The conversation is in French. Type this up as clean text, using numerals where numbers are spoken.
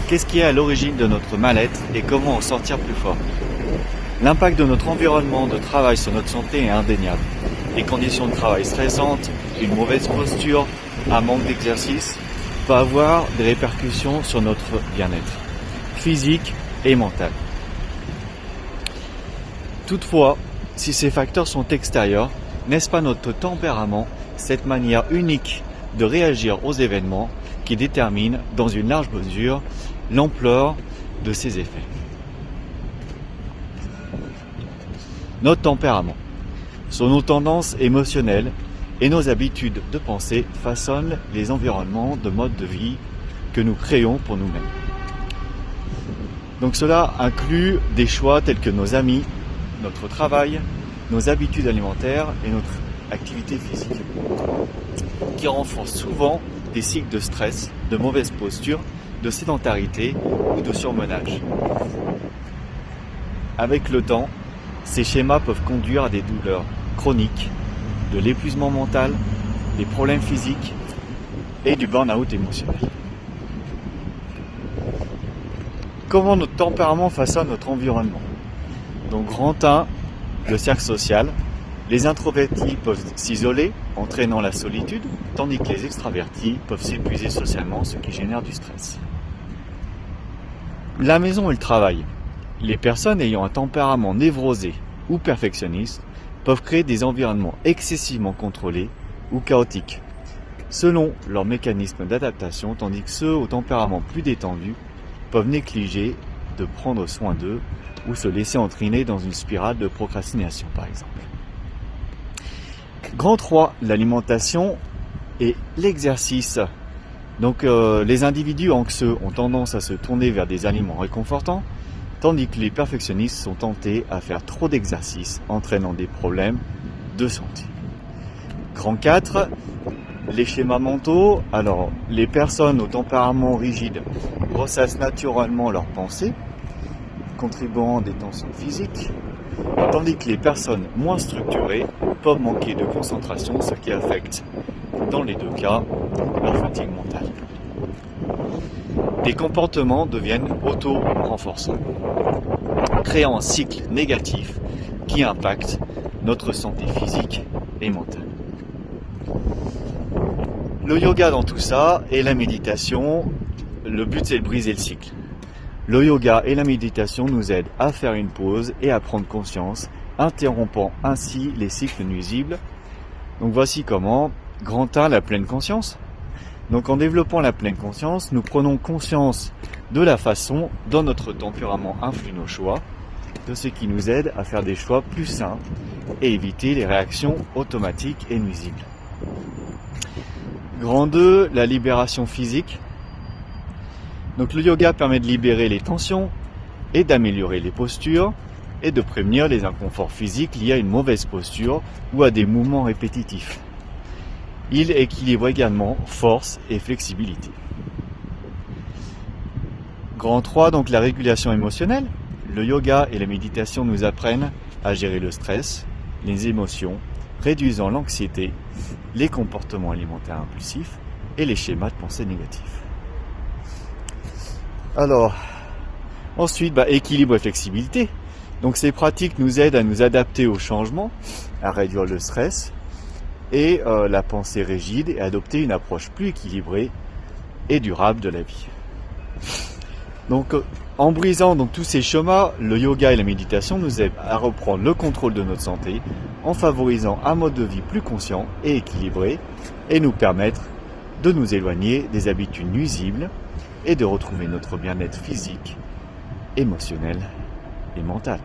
Qu'est-ce qui est à l'origine de notre mal-être et comment en sortir plus fort? L'impact de notre environnement de travail sur notre santé est indéniable. Les conditions de travail stressantes, une mauvaise posture, un manque d'exercice peut avoir des répercussions sur notre bien-être physique et mental. Toutefois, si ces facteurs sont extérieurs, n'est-ce pas notre tempérament, cette manière unique de réagir aux événements qui détermine dans une large mesure l'ampleur de ces effets? Notre tempérament sont nos tendances émotionnelles et nos habitudes de pensée façonnent les environnements de mode de vie que nous créons pour nous-mêmes. Donc cela inclut des choix tels que nos amis, notre travail, nos habitudes alimentaires et notre activité physique, qui renforcent souvent des cycles de stress, de mauvaise posture, de sédentarité ou de surmenage. Avec le temps, ces schémas peuvent conduire à des douleurs chroniques, de l'épuisement mental, des problèmes physiques et du burn-out émotionnel. Comment notre tempérament façonne notre environnement? Donc grand 1, le cercle social. Les introvertis peuvent s'isoler, entraînant la solitude, tandis que les extravertis peuvent s'épuiser socialement, ce qui génère du stress. La maison et le travail. Les personnes ayant un tempérament névrosé ou perfectionniste peuvent créer des environnements excessivement contrôlés ou chaotiques, selon leur mécanisme d'adaptation, tandis que ceux au tempérament plus détendu peuvent négliger de prendre soin d'eux ou se laisser entraîner dans une spirale de procrastination par exemple. Grand 3, l'alimentation et l'exercice. Donc les individus anxieux ont tendance à se tourner vers des aliments réconfortants, tandis que les perfectionnistes sont tentés à faire trop d'exercice, entraînant des problèmes de santé. Grand 4, les schémas mentaux. Alors, les personnes au tempérament rigide ressassent naturellement leurs pensées, contribuant à des tensions physiques, tandis que les personnes moins structurées peuvent manquer de concentration, ce qui affecte, dans les deux cas, leur fatigue mentale. Les comportements deviennent auto-renforçants, créant un cycle négatif qui impacte notre santé physique et mentale. Le yoga dans tout ça et la méditation, le but c'est de briser le cycle. Le yoga et la méditation nous aident à faire une pause et à prendre conscience, interrompant ainsi les cycles nuisibles. Donc voici comment. Grand 1, la pleine conscience. Donc en développant la pleine conscience, nous prenons conscience de la façon dont notre tempérament influe nos choix, de ce qui nous aide à faire des choix plus sains et éviter les réactions automatiques et nuisibles. Grand 2, la libération physique. Donc le yoga permet de libérer les tensions et d'améliorer les postures et de prévenir les inconforts physiques liés à une mauvaise posture ou à des mouvements répétitifs. Il équilibre également force et flexibilité. Grand 3, donc la régulation émotionnelle. Le yoga et la méditation nous apprennent à gérer le stress, les émotions, réduisant l'anxiété, les comportements alimentaires impulsifs et les schémas de pensée négatifs. Alors, ensuite, équilibre et flexibilité. Donc ces pratiques nous aident à nous adapter aux changements, à réduire le stress et la pensée rigide et adopter une approche plus équilibrée et durable de la vie. Donc en brisant tous ces schémas, le yoga et la méditation nous aident à reprendre le contrôle de notre santé en favorisant un mode de vie plus conscient et équilibré et nous permettre de nous éloigner des habitudes nuisibles et de retrouver notre bien-être physique, émotionnel et mental.